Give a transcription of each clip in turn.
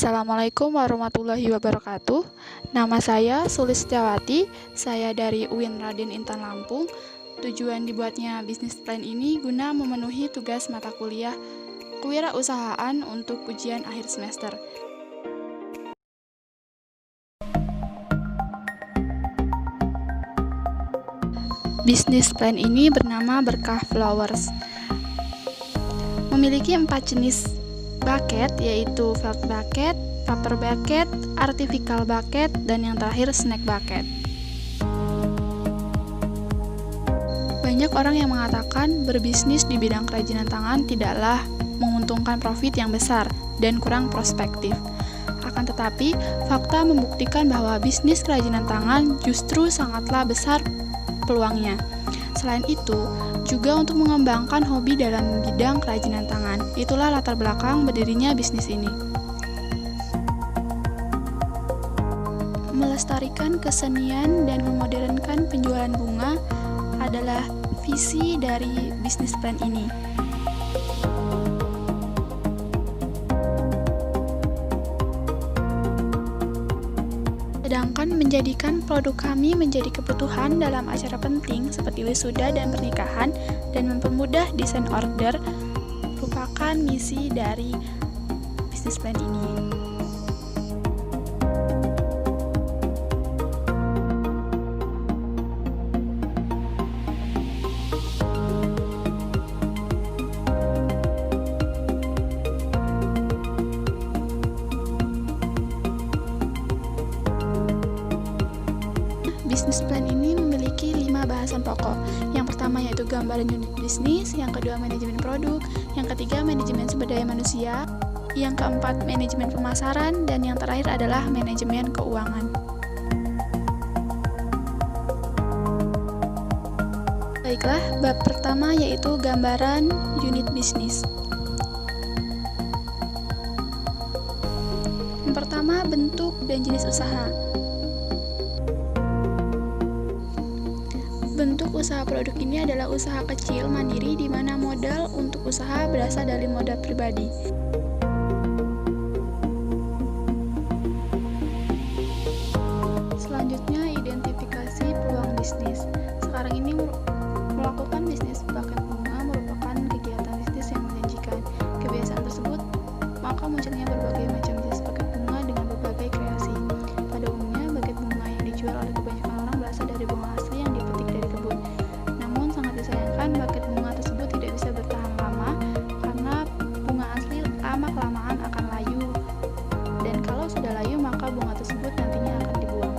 Assalamualaikum warahmatullahi wabarakatuh. Nama saya Sulistiawati, saya dari UIN Raden Intan Lampung. Tujuan dibuatnya bisnis plan ini guna memenuhi tugas mata kuliah kewirausahaan untuk ujian akhir semester. Bisnis plan ini bernama Berkah Flowers. Memiliki 4 jenis bucket, yaitu felt bucket, paper bucket, artificial bucket, dan yang terakhir snack bucket. Banyak orang yang mengatakan berbisnis di bidang kerajinan tangan tidaklah menguntungkan profit yang besar dan kurang prospektif. Akan tetapi, fakta membuktikan bahwa bisnis kerajinan tangan justru sangatlah besar peluangnya. Selain itu, juga untuk mengembangkan hobi dalam bidang kerajinan tangan. Itulah latar belakang berdirinya bisnis ini. Melestarikan kesenian dan memodernkan penjualan bunga adalah visi dari bisnis plan ini. Sedangkan menjadikan produk kami menjadi kebutuhan dalam acara penting seperti wisuda dan pernikahan dan mempermudah desain order merupakan misi dari bisnis plan ini. Bisnis plan ini memiliki 5 bahasan pokok. Yang pertama yaitu gambaran unit bisnis, yang kedua manajemen produk, yang ketiga manajemen sumber daya manusia, yang keempat manajemen pemasaran, dan yang terakhir adalah manajemen keuangan. Baiklah, bab pertama yaitu gambaran unit bisnis. Yang pertama, bentuk dan jenis usaha. Bentuk usaha produk ini adalah usaha kecil mandiri di mana modal untuk usaha berasal dari modal pribadi. Selanjutnya, identifikasi peluang bisnis. Sekarang ini melakukan bisnis buket bunga merupakan kegiatan bisnis yang menjanjikan. Kebiasaan tersebut maka munculnya berbagai macam jenis buket bunga dengan berbagai kreasi. Pada umumnya, buket bunga yang dijual oleh kebanyakan orang berasal dari bunga asli yang dipetik dari kebun. Namun sangat disayangkan buket bunga tersebut tidak bisa bertahan lama karena bunga asli lama-kelamaan akan layu. Dan kalau sudah layu maka bunga tersebut nantinya akan dibuang.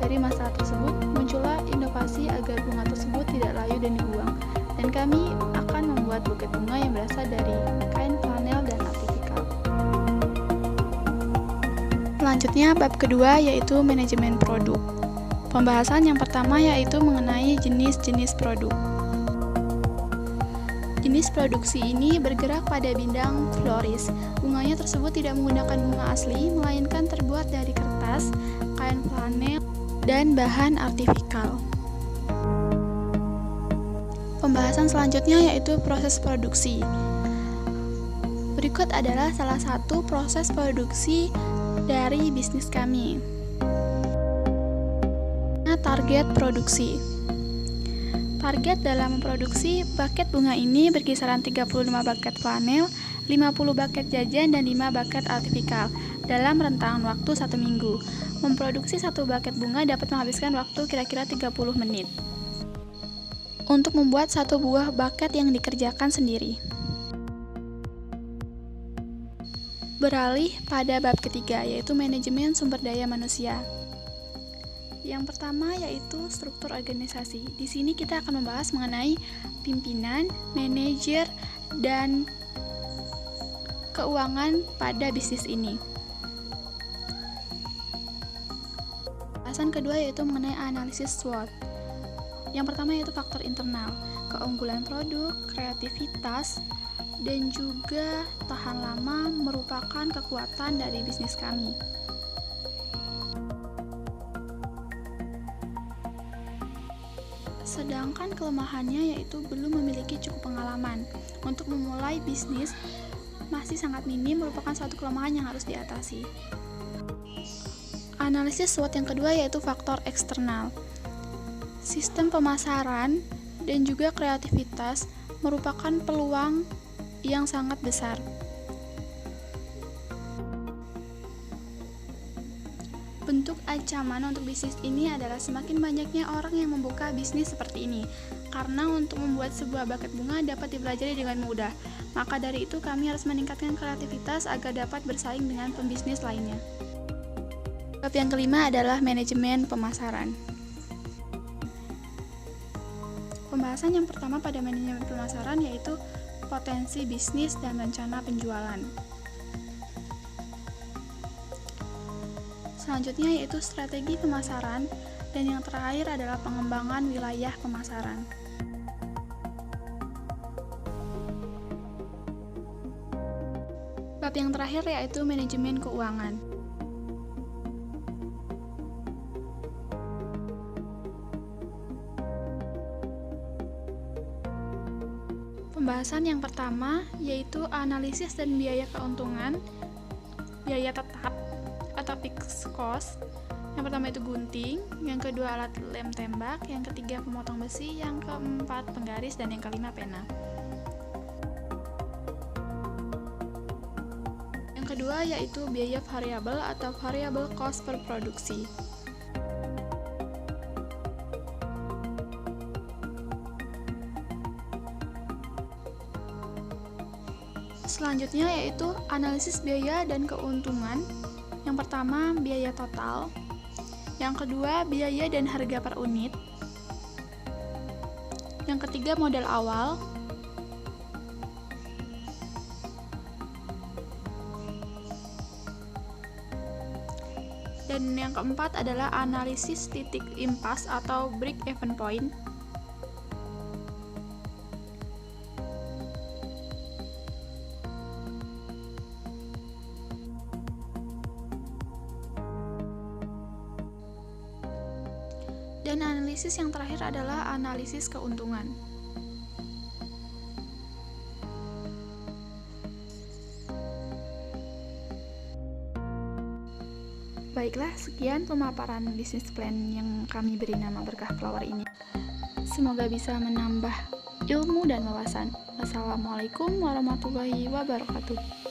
Dari masalah tersebut muncullah inovasi agar bunga tersebut tidak layu dan dibuang. Dan kami akan membuat buket bunga yang berasal dari kain flanel dan artifikal. Selanjutnya bab kedua yaitu manajemen produk. Pembahasan yang pertama yaitu mengenai jenis-jenis produk. Jenis produksi ini bergerak pada bidang floris. Bunganya tersebut tidak menggunakan bunga asli, melainkan terbuat dari kertas, kain flanel, dan bahan artifikal. Pembahasan selanjutnya yaitu proses produksi. Berikut adalah salah satu proses produksi dari bisnis kami. Target produksi. Target dalam memproduksi buket bunga ini berkisaran 35 buket flanel, 50 buket jajan, dan 5 buket artifikal dalam rentang waktu 1 minggu. Memproduksi 1 buket bunga dapat menghabiskan waktu kira-kira 30 menit. Untuk membuat 1 buah buket yang dikerjakan sendiri. Beralih pada bab ketiga yaitu manajemen sumber daya manusia. Yang pertama yaitu struktur organisasi. Di sini kita akan membahas mengenai pimpinan, manajer, dan keuangan pada bisnis ini. Bahasan kedua yaitu mengenai analisis SWOT. Yang pertama yaitu faktor internal, keunggulan produk, kreativitas, dan juga tahan lama merupakan kekuatan dari bisnis kami. Sedangkan kelemahannya yaitu belum memiliki cukup pengalaman. Untuk memulai bisnis, masih sangat minim merupakan suatu kelemahan yang harus diatasi. Analisis SWOT yang kedua yaitu faktor eksternal. Sistem pemasaran dan juga kreativitas merupakan peluang yang sangat besar. Bentuk ancaman untuk bisnis ini adalah semakin banyaknya orang yang membuka bisnis seperti ini. Karena untuk membuat sebuah buket bunga dapat dipelajari dengan mudah. Maka dari itu kami harus meningkatkan kreativitas agar dapat bersaing dengan pembisnis lainnya. Bab yang kelima adalah manajemen pemasaran. Pembahasan yang pertama pada manajemen pemasaran yaitu potensi bisnis dan rencana penjualan. Selanjutnya yaitu strategi pemasaran, dan yang terakhir adalah pengembangan wilayah pemasaran. Bab yang terakhir yaitu manajemen keuangan. Pembahasan yang pertama yaitu analisis dan biaya keuntungan, biaya tetap atau fixed cost. Yang pertama itu gunting, yang kedua alat lem tembak, yang ketiga pemotong besi, yang keempat penggaris, dan yang kelima pena. Yang kedua yaitu biaya variabel atau variable cost per produksi. Selanjutnya yaitu analisis biaya dan keuntungan. Yang pertama, biaya total. Yang kedua, biaya dan harga per unit. Yang ketiga, modal awal. Dan yang keempat adalah analisis titik impas atau break-even point. Dan analisis yang terakhir adalah analisis keuntungan. Baiklah, sekian pemaparan bisnis plan yang kami beri nama Berkah Flower ini. Semoga bisa menambah ilmu dan wawasan. Wassalamualaikum warahmatullahi wabarakatuh.